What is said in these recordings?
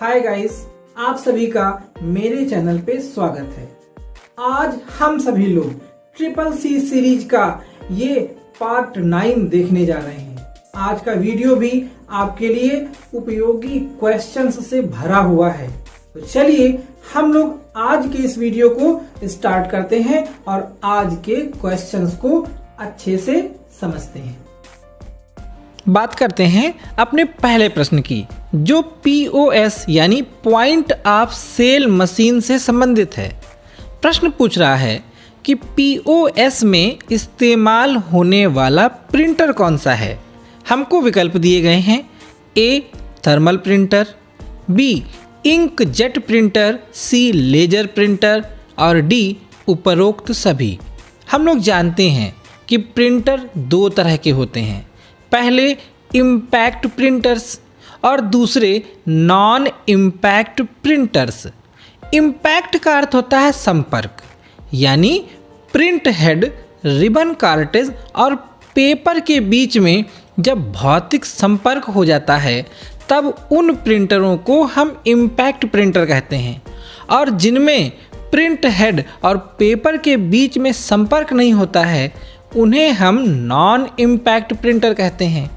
Hi guys, आप सभी का मेरे चैनल पे स्वागत है। आज हम सभी लोग ट्रिपल सी सीरीज का ये पार्ट 9 देखने जा रहे हैं। आज का वीडियो भी आपके लिए उपयोगी क्वेश्चंस से भरा हुआ है। तो चलिए हम लोग आज के इस वीडियो को स्टार्ट करते हैं और आज के क्वेश्चंस को अच्छे से समझते हैं। बात करते हैं अपने पहले प्रश्न की, जो POS यानी पॉइंट ऑफ सेल मशीन से संबंधित है। प्रश्न पूछ रहा है कि POS में इस्तेमाल होने वाला प्रिंटर कौन सा है। हमको विकल्प दिए गए हैं, A thermal printer, B inkjet printer, C laser printer और D उपरोक्त सभी। हम लोग जानते हैं कि प्रिंटर दो तरह के होते हैं, पहले इम्पैक्ट प्रिंटर्स और दूसरे नॉन इम्पैक्ट प्रिंटर्स। इम्पैक्ट का अर्थ होता है संपर्क, यानी प्रिंट हेड, रिबन कार्टेज और पेपर के बीच में जब भौतिक संपर्क हो जाता है तब उन प्रिंटरों को हम इम्पैक्ट प्रिंटर कहते हैं। और जिनमें प्रिंट हेड और पेपर के बीच में संपर्क नहीं होता है उन्हें हम नॉन इम्पैक्ट प्रिंटर कहते हैं।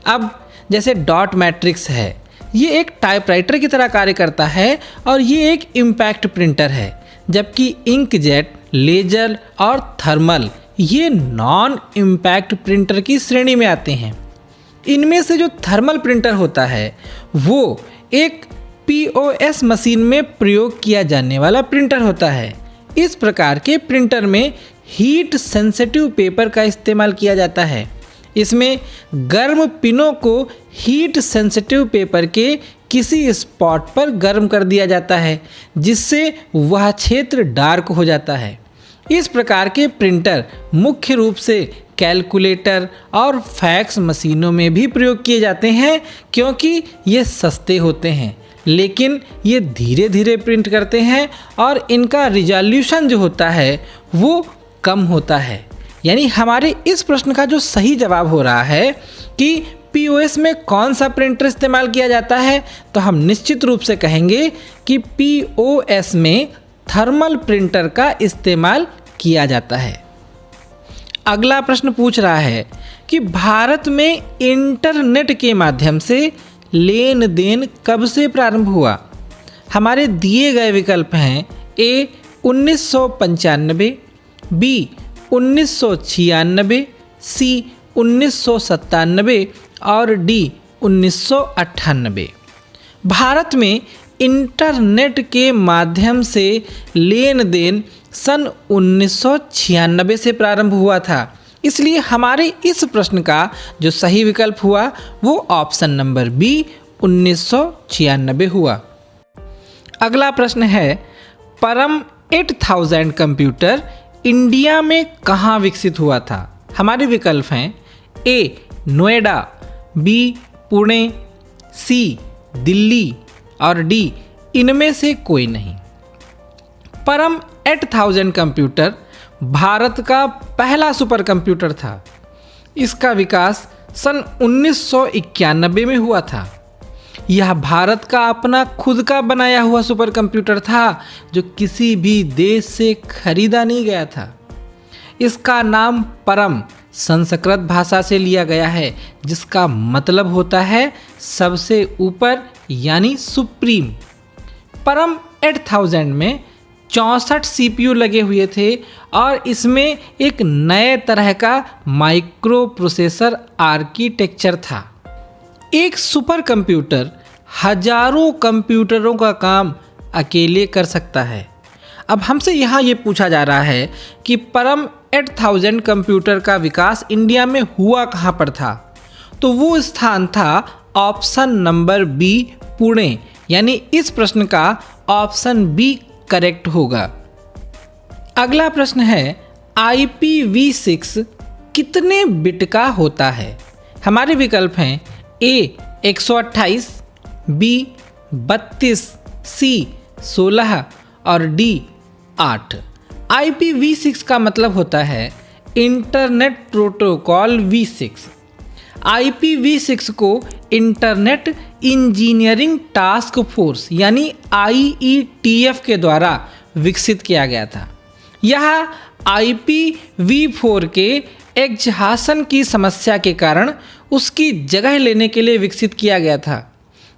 अब जैसे डॉट मैट्रिक्स है, ये एक टाइपराइटर की तरह कार्य करता है और ये एक इम्पैक्ट प्रिंटर है, जबकि इंकजेट, लेजर और थर्मल ये नॉन इम्पैक्ट प्रिंटर की श्रेणी में आते हैं। इनमें से जो थर्मल प्रिंटर होता है वो एक POS मशीन में प्रयोग किया जाने वाला प्रिंटर होता है। इस प्रकार के प्रिंटर में हीट सेंसिटिव पेपर का इस्तेमाल किया जाता है। इसमें गर्म पिनों को हीट सेंसिटिव पेपर के किसी स्पॉट पर गर्म कर दिया जाता है, जिससे वह क्षेत्र डार्क हो जाता है। इस प्रकार के प्रिंटर मुख्य रूप से कैलकुलेटर और फैक्स मशीनों में भी प्रयोग किए जाते हैं, क्योंकि ये सस्ते होते हैं लेकिन ये धीरे धीरे प्रिंट करते हैं और इनका रिजोल्यूशन जो होता है वो कम होता है। यानी हमारे इस प्रश्न का जो सही जवाब हो रहा है कि POS में कौन सा प्रिंटर इस्तेमाल किया जाता है, तो हम निश्चित रूप से कहेंगे कि POS में थर्मल प्रिंटर का इस्तेमाल किया जाता है। अगला प्रश्न पूछ रहा है कि भारत में इंटरनेट के माध्यम से लेन देन कब से प्रारंभ हुआ। हमारे दिए गए विकल्प हैं, A 1995, B 1996, C 1997 और D 1998। भारत में इंटरनेट के माध्यम से लेन देन सन 1996 से प्रारंभ हुआ था, इसलिए हमारे इस प्रश्न का जो सही विकल्प हुआ वो ऑप्शन नंबर B 1996 हुआ। अगला प्रश्न है, परम 8000 कंप्यूटर इंडिया में कहाँ विकसित हुआ था। हमारे विकल्प हैं, A Noida, B Pune, C Delhi और D इनमें से कोई नहीं। परम 8000 कंप्यूटर भारत का पहला सुपर कंप्यूटर था। इसका विकास सन 1991 में हुआ था। यह भारत का अपना खुद का बनाया हुआ सुपर कंप्यूटर था जो किसी भी देश से खरीदा नहीं गया था। इसका नाम परम संस्कृत भाषा से लिया गया है, जिसका मतलब होता है सबसे ऊपर यानी सुप्रीम। परम 8000 में 64 CPU लगे हुए थे और इसमें एक नए तरह का माइक्रो प्रोसेसर आर्किटेक्चर था। एक सुपर कंप्यूटर हजारों कंप्यूटरों का काम अकेले कर सकता है। अब हमसे यहाँ ये पूछा जा रहा है कि परम 8000 कंप्यूटर का विकास इंडिया में हुआ कहाँ पर था, तो वो स्थान था ऑप्शन नंबर B पुणे, यानी इस प्रश्न का ऑप्शन B करेक्ट होगा। अगला प्रश्न है, IPv6 कितने बिट का होता है। हमारे विकल्प हैं, A 128, B 32, C 16 और D 8। IPv6 का मतलब होता है इंटरनेट प्रोटोकॉल V6। IPv6 को इंटरनेट इंजीनियरिंग टास्क फोर्स यानी IETF के द्वारा विकसित किया गया था। यह IPv4 के एग्जहाशन की समस्या के कारण उसकी जगह लेने के लिए विकसित किया गया था।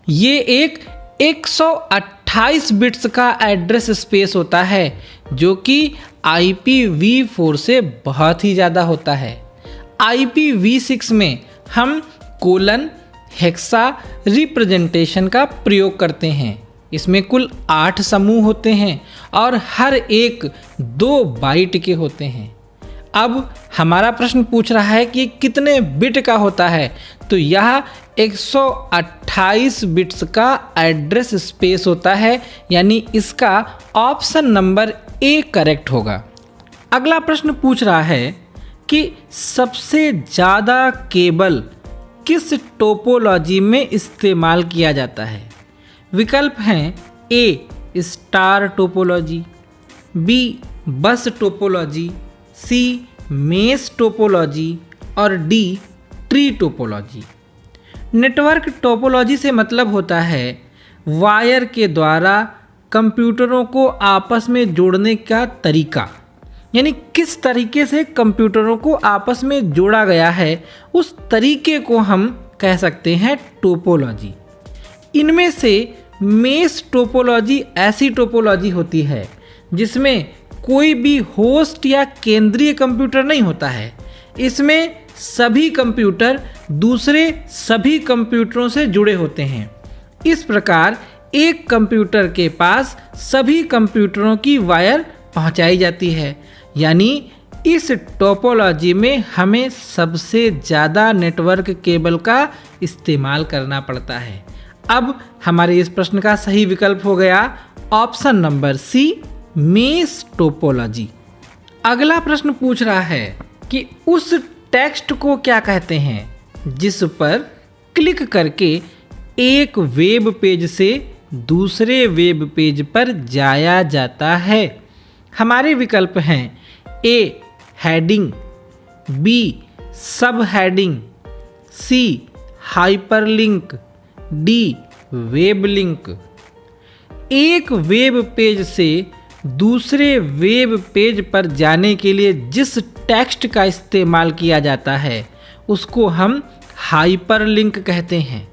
ये एक 128 बिट्स का एड्रेस स्पेस होता है जो कि IPv4 से बहुत ही ज़्यादा होता है। IPv6 में हम कोलन हेक्सा रिप्रेजेंटेशन का प्रयोग करते हैं। इसमें कुल 8 समूह होते हैं और हर एक 2 बाइट के होते हैं। अब हमारा प्रश्न पूछ रहा है कि कितने बिट का होता है, तो यह 128 बिट्स का एड्रेस स्पेस होता है, यानी इसका ऑप्शन नंबर ए करेक्ट होगा। अगला प्रश्न पूछ रहा है कि सबसे ज़्यादा केबल किस टोपोलॉजी में इस्तेमाल किया जाता है। विकल्प हैं A star topology, B bus topology, C mesh topology और D tree topology. Network topology से मतलब होता है वायर के द्वारा कंप्यूटरों को आपस में जोड़ने का तरीका, यानी किस तरीके से कंप्यूटरों को आपस में जोड़ा गया है उस तरीके को हम कह सकते हैं टोपोलॉजी। इनमें से मेश टोपोलॉजी ऐसी टोपोलॉजी होती है जिसमें कोई भी होस्ट या केंद्रीय कंप्यूटर नहीं होता है। इसमें सभी कंप्यूटर दूसरे सभी कंप्यूटरों से जुड़े होते हैं। इस प्रकार एक कंप्यूटर के पास सभी कंप्यूटरों की वायर पहुंचाई जाती है, यानी इस टोपोलॉजी में हमें सबसे ज़्यादा नेटवर्क केबल का इस्तेमाल करना पड़ता है। अब हमारे इस प्रश्न का सही विकल्प हो गया option number C mesh topology. अगला प्रश्न पूछ रहा है कि उस टेक्स्ट को क्या कहते हैं जिस पर क्लिक करके एक वेब पेज से दूसरे वेब पेज पर जाया जाता है। हमारे विकल्प हैं ए हेडिंग, बी सब हेडिंग, सी हाइपरलिंक, डी वेब लिंक। एक वेब पेज से दूसरे वेब पेज पर जाने के लिए जिस टेक्स्ट का इस्तेमाल किया जाता है उसको हम हाइपरलिंक कहते हैं।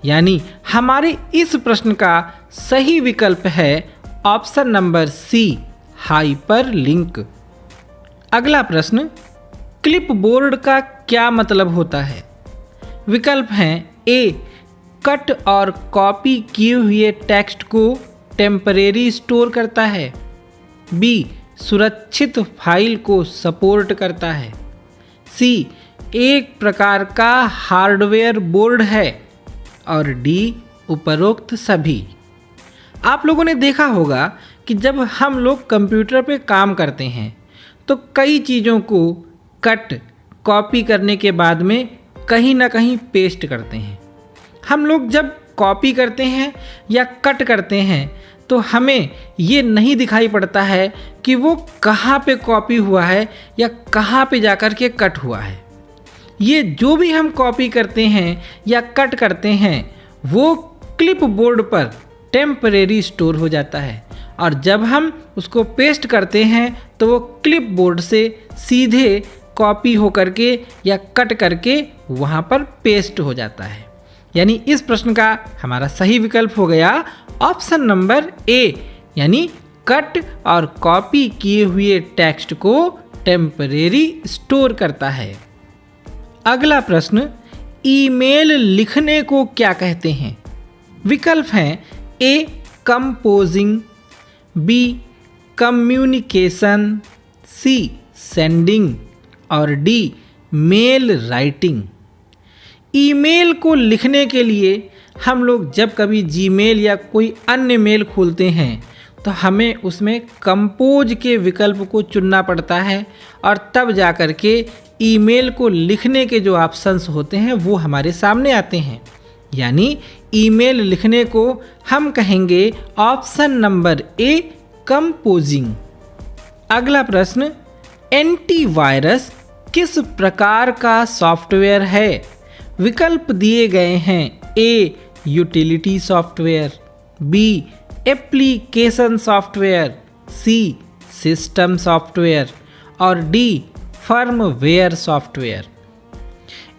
यानी हमारे इस प्रश्न का सही विकल्प है ऑप्शन नंबर सी हाइपरलिंक। अगला प्रश्न, क्लिपबोर्ड का क्या मतलब होता है। विकल्प हैं ए कट और कॉपी किए हुए टेक्स्ट को टेम्परेरी स्टोर करता है, बी सुरक्षित फाइल को सपोर्ट करता है, सी एक प्रकार का हार्डवेयर बोर्ड है और डी उपरोक्त सभी। आप लोगों ने देखा होगा कि जब हम लोग कंप्यूटर पे काम करते हैं तो कई चीज़ों को कट कॉपी करने के बाद में कहीं ना कहीं पेस्ट करते हैं। हम लोग जब कॉपी करते हैं या कट करते हैं तो हमें ये नहीं दिखाई पड़ता है कि वो कहाँ पे कॉपी हुआ है या कहाँ पे जाकर के कट हुआ है। ये जो भी हम कॉपी करते हैं या कट करते हैं वो क्लिपबोर्ड पर टेम्परेरी स्टोर हो जाता है और जब हम उसको पेस्ट करते हैं तो वो क्लिपबोर्ड से सीधे कॉपी हो करके या कट करके वहाँ पर पेस्ट हो जाता है। यानी इस प्रश्न का हमारा सही विकल्प हो गया ऑप्शन नंबर ए, यानी कट और कॉपी किए हुए टेक्स्ट को टेम्परेरी स्टोर करता है। अगला प्रश्न, ईमेल लिखने को क्या कहते हैं। विकल्प हैं ए कंपोजिंग, बी कम्युनिकेशन, सी सेंडिंग और डी मेल राइटिंग। ईमेल को लिखने के लिए हम लोग जब कभी जीमेल या कोई अन्य मेल खोलते हैं तो हमें उसमें कंपोज के विकल्प को चुनना पड़ता है और तब जा कर के ईमेल को लिखने के जो ऑप्शंस होते हैं वो हमारे सामने आते हैं। यानी ईमेल लिखने को हम कहेंगे ऑप्शन नंबर ए कंपोजिंग। अगला प्रश्न, एंटीवायरस किस प्रकार का सॉफ्टवेयर है। विकल्प दिए गए हैं। A utility software, B application software, C system software और डी फर्मवेयर सॉफ्टवेयर।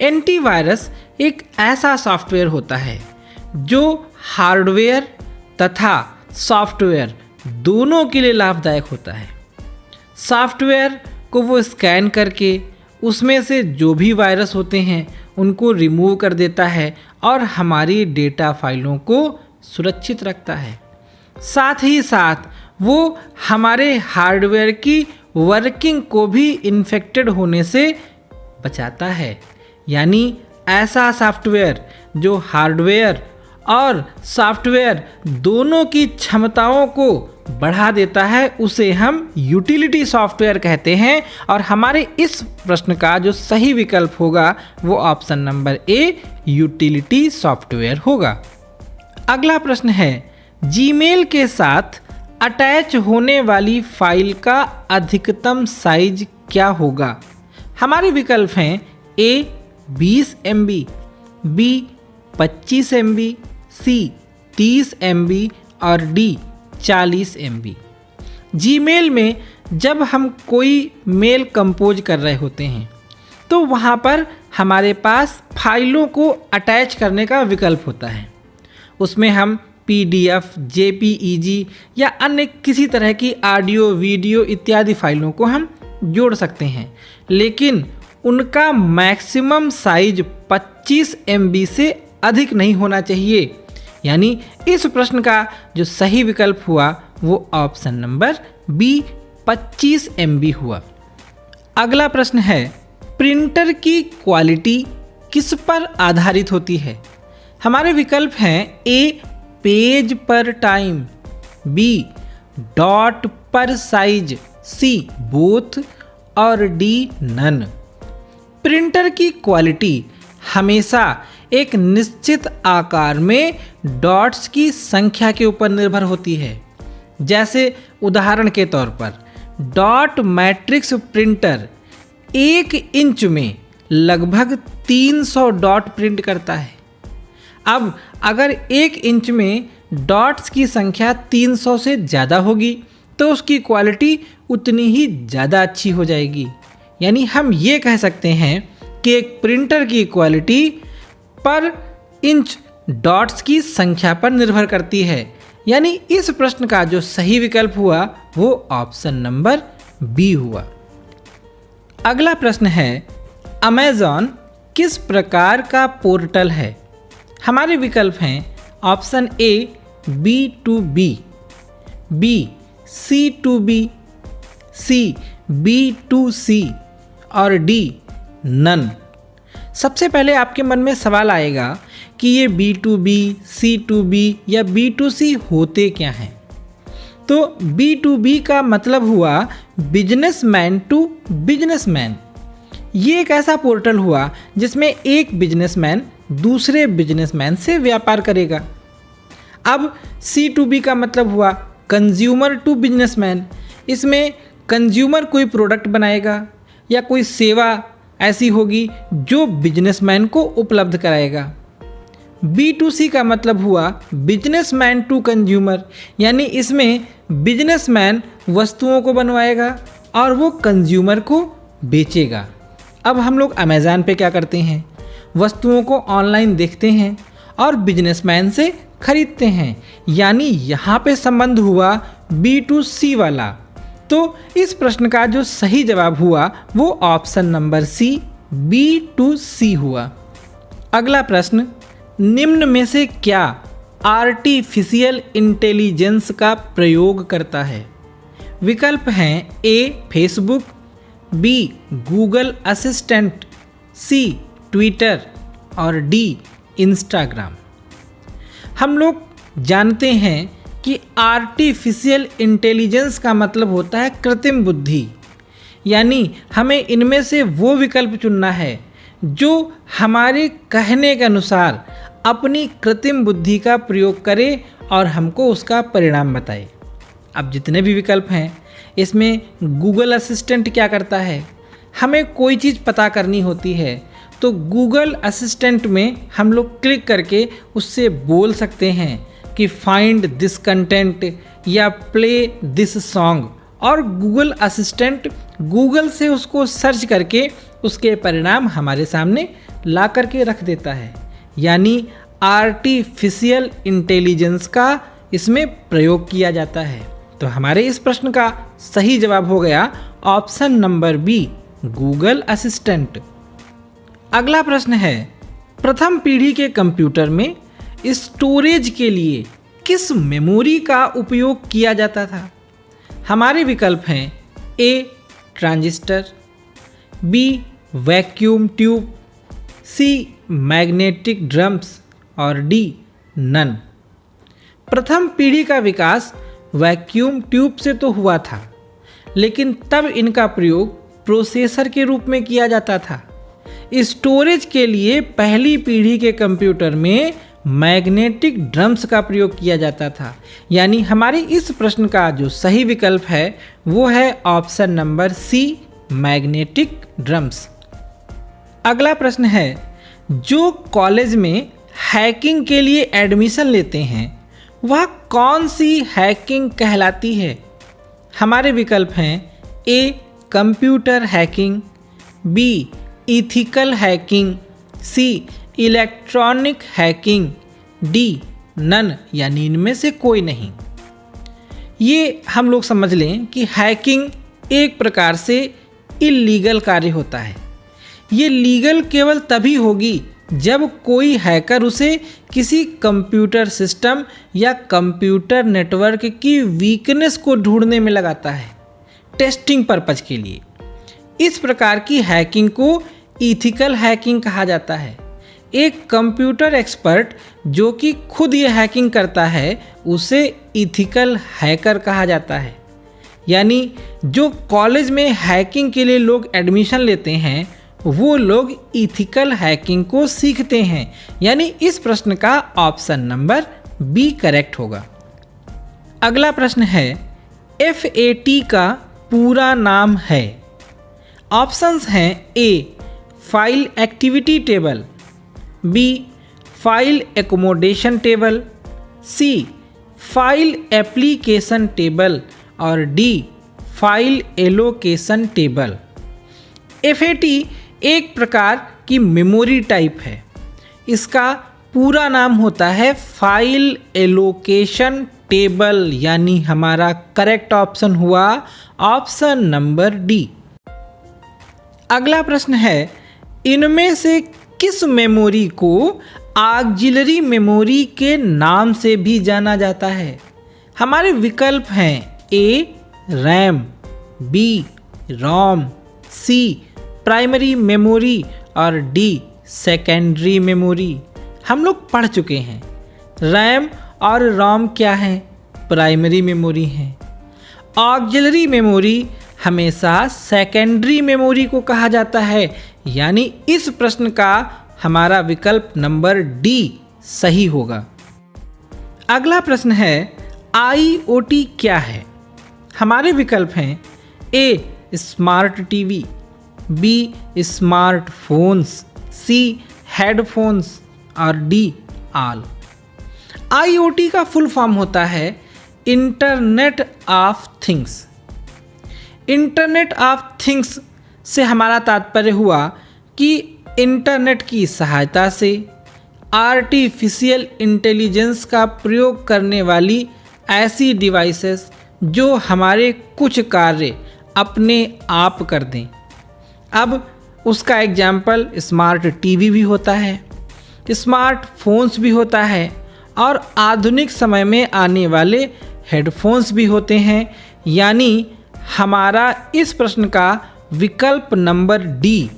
एंटीवायरस एक ऐसा सॉफ्टवेयर होता है जो हार्डवेयर तथा सॉफ्टवेयर दोनों के लिए लाभदायक होता है। सॉफ्टवेयर को वो स्कैन करके उसमें से जो भी वायरस होते हैं उनको रिमूव कर देता है और हमारी डेटा फाइलों को सुरक्षित रखता है। साथ ही साथ वो हमारे हार्डवेयर की वर्किंग को भी इन्फेक्टेड होने से बचाता है। यानी ऐसा सॉफ्टवेयर जो हार्डवेयर और सॉफ्टवेयर दोनों की क्षमताओं को बढ़ा देता है उसे हम यूटिलिटी सॉफ्टवेयर कहते हैं। और हमारे इस प्रश्न का जो सही विकल्प होगा वो option number A utility software होगा। अगला प्रश्न है, जीमेल के साथ अटैच होने वाली फाइल का अधिकतम साइज क्या होगा? हमारे विकल्प हैं ए 20 MB, बी 25 MB, सी 30 MB और डी 40 MB। जीमेल में जब हम कोई मेल कंपोज कर रहे होते हैं तो वहाँ पर हमारे पास फाइलों को अटैच करने का विकल्प होता है। उसमें हम PDF, JPEG या अन्य किसी तरह की ऑडियो, वीडियो इत्यादि फाइलों को हम जोड़ सकते हैं, लेकिन उनका मैक्सिमम साइज 25 MB से अधिक नहीं होना चाहिए। यानी इस प्रश्न का जो सही विकल्प हुआ वो ऑप्शन नंबर बी 25 MB हुआ। अगला प्रश्न है, प्रिंटर की क्वालिटी किस पर आधारित होती है? हमारे विकल्प हैं ए पेज पर टाइम, बी डॉट पर साइज, सी बोथ और डी नन। प्रिंटर की क्वालिटी हमेशा एक निश्चित आकार में डॉट्स की संख्या के ऊपर निर्भर होती है। जैसे उदाहरण के तौर पर डॉट मैट्रिक्स प्रिंटर 1 इंच में लगभग 300 डॉट प्रिंट करता है। अब अगर 1 इंच में डॉट्स की संख्या 300 से ज़्यादा होगी तो उसकी क्वालिटी उतनी ही ज़्यादा अच्छी हो जाएगी। यानी हम ये कह सकते हैं कि एक प्रिंटर की क्वालिटी पर इंच डॉट्स की संख्या पर निर्भर करती है। यानी इस प्रश्न का जो सही विकल्प हुआ वो ऑप्शन नंबर बी हुआ। अगला प्रश्न है, अमेज़न किस प्रकार का पोर्टल है? हमारे विकल्प हैं option A B2B, B C2B, C B2C और डी नन। सबसे पहले आपके मन में सवाल आएगा कि ये B2B, C2B या B2C होते क्या हैं? तो B2B का मतलब हुआ बिजनेसमैन टू बिजनेसमैन। ये एक ऐसा पोर्टल हुआ जिसमें एक बिजनेसमैन दूसरे बिजनेसमैन से व्यापार करेगा। अब C2B का मतलब हुआ कंज्यूमर टू बिजनेसमैन। इसमें कंज्यूमर कोई प्रोडक्ट बनाएगा या कोई सेवा ऐसी होगी जो बिजनेसमैन को उपलब्ध कराएगा। B2C का मतलब हुआ बिजनेसमैन टू कंज्यूमर, यानी इसमें बिजनेसमैन वस्तुओं को बनवाएगा और वो कंज्यूमर को बेचेगा। अब हम लोग अमेज़न पे क्या करते हैं, वस्तुओं को ऑनलाइन देखते हैं और बिजनेसमैन से खरीदते हैं। यानी यहाँ पे संबंध हुआ B2C वाला। तो इस प्रश्न का जो सही जवाब हुआ वो ऑप्शन नंबर सी B2C हुआ। अगला प्रश्न, निम्न में से क्या आर्टिफिशियल इंटेलिजेंस का प्रयोग करता है? विकल्प हैं A Facebook, B Google assistant, C Twitter और डी इंस्टाग्राम। हम लोग जानते हैं कि आर्टिफिशियल इंटेलिजेंस का मतलब होता है कृत्रिम बुद्धि। यानी हमें इनमें से वो विकल्प चुनना है जो हमारे कहने के अनुसार अपनी कृत्रिम बुद्धि का प्रयोग करे और हमको उसका परिणाम बताए। अब जितने भी विकल्प हैं इसमें गूगल असिस्टेंट क्या करता है, हमें कोई चीज़ पता करनी होती है तो गूगल असिस्टेंट में हम लोग क्लिक करके उससे बोल सकते हैं कि फाइंड दिस कंटेंट या प्ले दिस सॉन्ग, और गूगल असिस्टेंट गूगल से उसको सर्च करके उसके परिणाम हमारे सामने ला करके रख देता है। यानी आर्टिफिशियल इंटेलिजेंस का इसमें प्रयोग किया जाता है। तो हमारे इस प्रश्न का सही जवाब हो गया option number B, Google Assistant. अगला प्रश्न है, प्रथम पीढ़ी के कंप्यूटर में स्टोरेज के लिए किस मेमोरी का उपयोग किया जाता था? हमारे विकल्प हैं A transistor, B vacuum tube, C magnetic drums और डी नन। प्रथम पीढ़ी का विकास वैक्यूम ट्यूब से तो हुआ था, लेकिन तब इनका प्रयोग प्रोसेसर के रूप में किया जाता था। स्टोरेज के लिए पहली पीढ़ी के कंप्यूटर में मैग्नेटिक ड्रम्स का प्रयोग किया जाता था। यानी हमारे इस प्रश्न का जो सही विकल्प है वो है option number C, magnetic drums. अगला प्रश्न है, जो कॉलेज में हैकिंग के लिए एडमिशन लेते हैं वह कौन सी हैकिंग कहलाती है? हमारे विकल्प हैं A computer hacking, B ethical hacking, C electronic hacking, D none, यानी इनमें से कोई नहीं। ये हम लोग समझ लें कि हैकिंग एक प्रकार से इलीगल कार्य होता है। ये लीगल केवल तभी होगी जब कोई हैकर उसे किसी कंप्यूटर सिस्टम या कंप्यूटर नेटवर्क की वीकनेस को ढूंढने में लगाता है, टेस्टिंग पर्पज के लिए। इस प्रकार की हैकिंग को इथिकल हैकिंग कहा जाता है। एक कंप्यूटर एक्सपर्ट जो कि खुद ये हैकिंग करता है उसे इथिकल हैकर कहा जाता है। यानी जो कॉलेज में हैकिंग के लिए लोग एडमिशन लेते हैं वो लोग इथिकल हैकिंग को सीखते हैं। यानी इस प्रश्न का ऑप्शन नंबर बी करेक्ट होगा। अगला प्रश्न है, FAT का पूरा नाम है? ऑप्शंस हैं A file activity table, B file accommodation table, C file application table और D file allocation table. FAT एक प्रकार की मेमोरी टाइप है। इसका पूरा नाम होता है फाइल एलोकेशन टेबल, यानी हमारा करेक्ट ऑप्शन हुआ ऑप्शन नंबर डी। अगला प्रश्न है, इनमें से किस मेमोरी को ऑक्सिलरी मेमोरी के नाम से भी जाना जाता है? हमारे विकल्प हैं ए रैम, बी रोम, सी प्राइमरी मेमोरी और डी सेकेंडरी मेमोरी। हम लोग पढ़ चुके हैं रैम और रोम क्या है, प्राइमरी मेमोरी है। ऑक्सिलरी मेमोरी हमेशा सेकेंडरी मेमोरी को कहा जाता है। यानी इस प्रश्न का हमारा विकल्प नंबर डी सही होगा। अगला प्रश्न है, IoT क्या है? हमारे विकल्प हैं ए स्मार्ट टीवी, बी स्मार्टफोन्स, सी हेडफोन्स और डी ऑल। IoT का फुल फॉर्म होता है internet of things. Internet of things से हमारा तात्पर्य हुआ कि इंटरनेट की सहायता से आर्टिफिशियल इंटेलिजेंस का प्रयोग करने वाली ऐसी डिवाइसेस जो हमारे कुछ कार्य अपने आप कर दें। अब उसका एग्जाम्पल स्मार्ट टीवी भी होता है, स्मार्टफोन्स भी होता है और आधुनिक समय में आने वाले हेडफोन्स भी होते हैं। यानी हमारा इस प्रश्न का विकल्प नंबर डी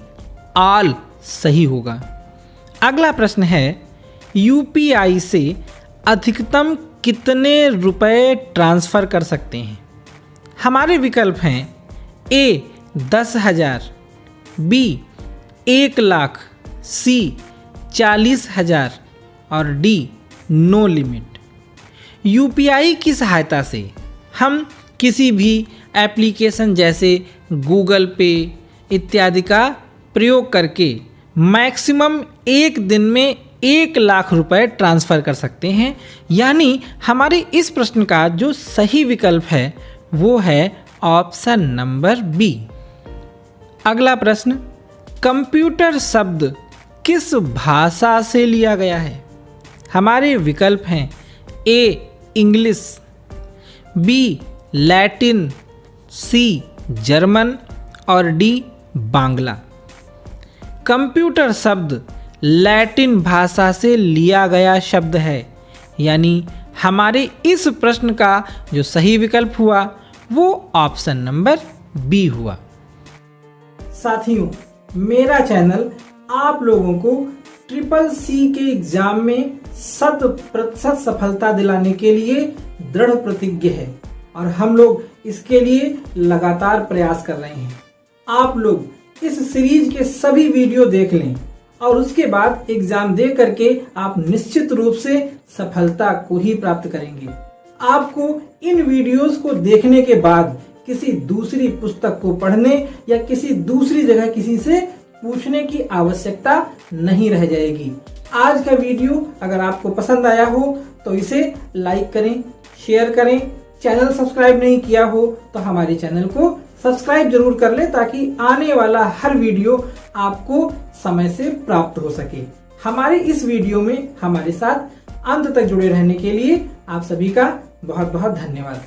ऑल सही होगा। अगला प्रश्न है, UPI से अधिकतम कितने रुपए ट्रांसफ़र कर सकते हैं? हमारे विकल्प हैं ए 10,000, बी 1 लाख, सी 40,000 और डी नो लिमिट। UPI की सहायता से हम किसी भी एप्लीकेशन जैसे गूगल पे इत्यादि का प्रयोग करके मैक्सिमम एक दिन में 1 लाख रुपए ट्रांसफ़र कर सकते हैं। यानी हमारे इस प्रश्न का जो सही विकल्प है वो है ऑप्शन नंबर बी। अगला प्रश्न, कंप्यूटर शब्द किस भाषा से लिया गया है? हमारे विकल्प हैं ए इंग्लिश, बी लैटिन, सी जर्मन और डी बांग्ला। कंप्यूटर शब्द लैटिन भाषा से लिया गया शब्द है, यानी हमारे इस प्रश्न का जो सही विकल्प हुआ वो ऑप्शन नंबर बी हुआ। साथियों, मेरा चैनल आप लोगों को CCC के एग्जाम में 100% सफलता दिलाने के लिए दृढ़ प्रतिज्ञ है और हम लोग इसके लिए लगातार प्रयास कर रहे हैं। आप लोग इस सीरीज के सभी वीडियो देख लें और उसके बाद एग्जाम दे करके आप निश्चित रूप से सफलता को ही प्राप्त करेंगे। आपको इन वीडियोस को देखने के बाद किसी दूसरी पुस्तक को पढ़ने या किसी दूसरी जगह किसी से पूछने की आवश्यकता नहीं रह जाएगी। आज का वीडियो अगर आपको पसंद आया हो तो इसे लाइक करें, शेयर करें। चैनल सब्सक्राइब नहीं किया हो तो हमारे चैनल को सब्सक्राइब जरूर कर लें ताकि आने वाला हर वीडियो आपको समय से प्राप्त हो सके। हमारे इस वीडियो में हमारे साथ अंत तक जुड़े रहने के लिए आप सभी का बहुत बहुत धन्यवाद।